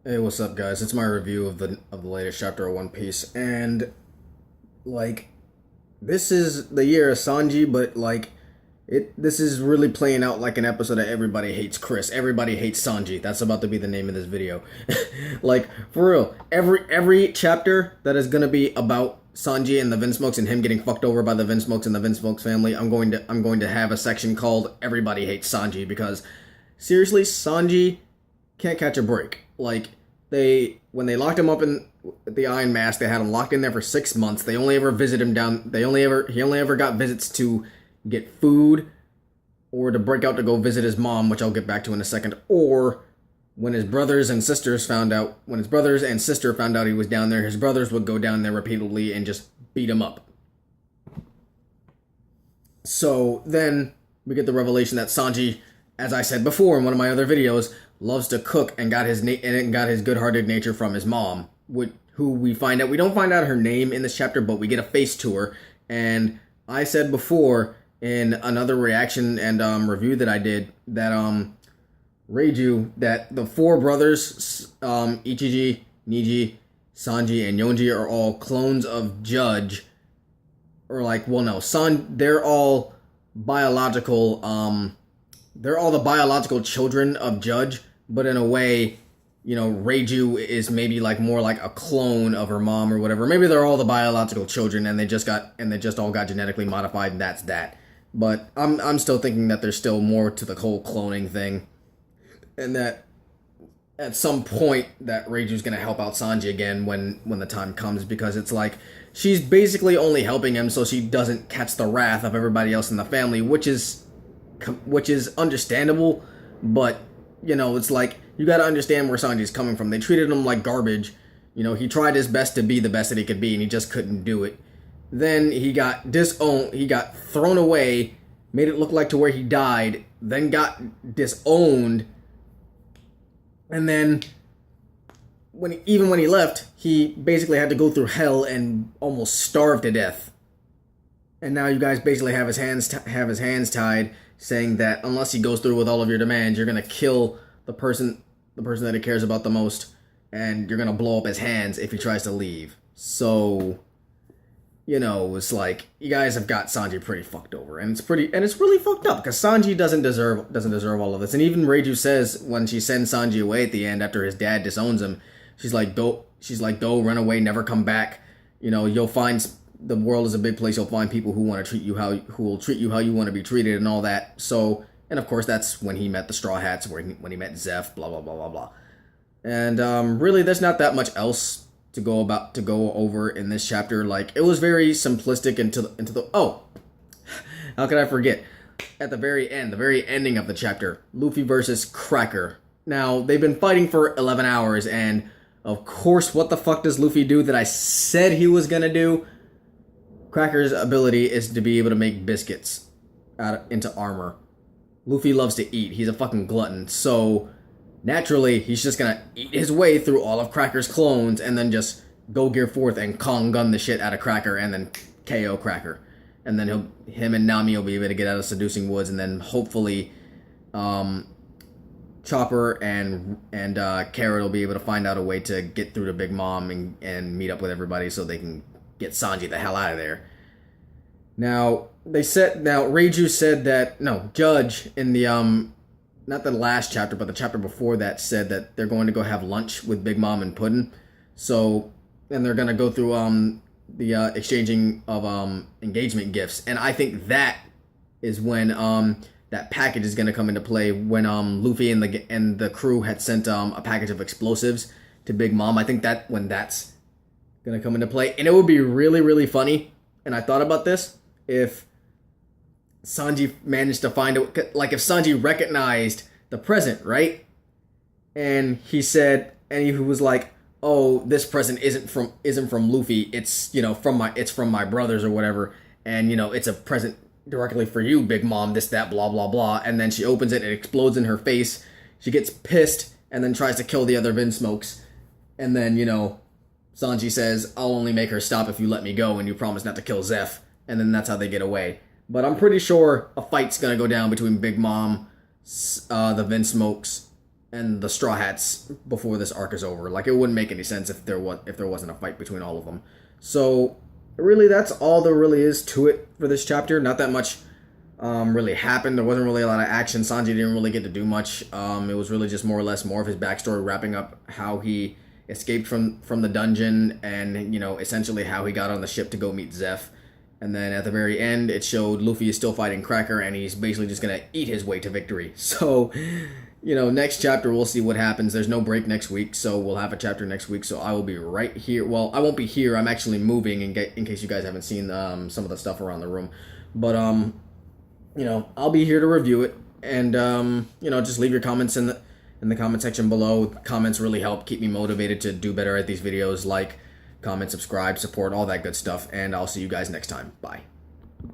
Hey, what's up, guys? It's my review of the latest chapter of One Piece, and like, this is the year of Sanji, but this is really playing out like an episode of Everybody Hates Chris. Everybody Hates Sanji. That's about to be the name of this video. Like, for real, every chapter that is gonna be about Sanji and the Vinsmokes and him getting fucked over by the Vinsmokes and the Vinsmokes family, I'm going to have a section called Everybody Hates Sanji because seriously, Sanji can't catch a break. Like, when they locked him up in the Iron Mask, they had him locked in there for 6 months. They only ever visit him down. He only ever got visits to get food or to break out to go visit his mom, which I'll get back to in a second. Or when his brothers and sisters found out, when his brothers and sister found out he was down there, his brothers would go down there repeatedly and just beat him up. So then we get the revelation that Sanji, as I said before in one of my other videos, loves to cook and got his good-hearted nature from his mom, who we find out. We don't find out her name in this chapter, but we get a face to her. And I said before in another reaction and review that I did that Reiju, that the four brothers, Ichiji, Niji, Sanji, and Yonji are all clones of Judge. Or they're all biological, they're all the biological children of Judge, but in a way, Reiju is maybe more like a clone of her mom or whatever. Maybe they're all the biological children and they just all got genetically modified and that's that. But I'm still thinking that there's still more to the whole cloning thing. And that at some point that Reiju's gonna help out Sanji again when the time comes, because it's like she's basically only helping him so she doesn't catch the wrath of everybody else in the family, which is understandable, but it's like you got to understand where Sanji's coming from. They treated him like garbage. He tried his best to be the best that he could be, and he just couldn't do it. Then he got disowned. He got thrown away, made it look like to where he died. Then got disowned, and then when he left, he basically had to go through hell and almost starve to death. And now you guys basically have his hands tied, saying that unless he goes through with all of your demands, you're gonna kill the person that he cares about the most, and you're gonna blow up his hands if he tries to leave. So, it's like you guys have got Sanji pretty fucked over, and it's really fucked up because Sanji doesn't deserve all of this. And even Reiju says when she sends Sanji away at the end after his dad disowns him, she's like, go, run away, never come back. You'll find. The world is a big place. You'll find people who want to who will treat you how you want to be treated and all that. So, and of course, that's when he met the Straw Hats, when he met Zeph, blah blah blah blah blah. And really, there's not that much else to go over in this chapter. Like, it was very simplistic into the how could I forget? At the very ending of the chapter, Luffy versus Cracker. Now they've been fighting for 11 hours, and of course, what the fuck does Luffy do that I said he was gonna do? Cracker's ability is to be able to make biscuits into armor. Luffy loves to eat. He's a fucking glutton. So, naturally, he's just gonna eat his way through all of Cracker's clones and then just go gear forth and Kong gun the shit out of Cracker and then KO Cracker. And then him and Nami will be able to get out of Seducing Woods, and then hopefully Chopper and Carrot will be able to find out a way to get through to Big Mom and meet up with everybody so they can get Sanji the hell out of there. Now Reiju said that Judge in the not the last chapter but the chapter before that said that they're going to go have lunch with Big Mom and Puddin'. So then they're gonna go through the exchanging of engagement gifts, and I think that is when that package is gonna come into play when Luffy and the crew had sent a package of explosives to Big Mom. I think that when that's gonna come into play, and it would be really, really funny. And I thought about this if Sanji managed to find it, like if Sanji recognized the present, right? And he said, and he was like, "Oh, this present isn't from Luffy. It's from my brothers or whatever, and it's a present directly for you, Big Mom. This, that, blah, blah, blah." And then she opens it, it explodes in her face. She gets pissed and then tries to kill the other Vinsmokes, and then Sanji says, "I'll only make her stop if you let me go and you promise not to kill Zeph." And then that's how they get away. But I'm pretty sure a fight's gonna go down between Big Mom, the Vinsmokes, and the Straw Hats before this arc is over. Like, it wouldn't make any sense if there wasn't a fight between all of them. So really, that's all there really is to it for this chapter. Not that much really happened. There wasn't really a lot of action. Sanji didn't really get to do much. It was really just more or less more of his backstory, wrapping up how he escaped from the dungeon, and essentially how he got on the ship to go meet Zeph. And then at the very end, it showed Luffy is still fighting Cracker, and he's basically just gonna eat his way to victory. So, next chapter, we'll see what happens. There's no break next week, so we'll have a chapter next week. So I will be right here. Well, I won't be here. I'm actually moving, in case you guys haven't seen some of the stuff around the room. But I'll be here to review it, and just leave your comments in the comment section below. Comments really help keep me motivated to do better at these videos. Like, comment, subscribe, support, all that good stuff, and I'll see you guys next time. Bye.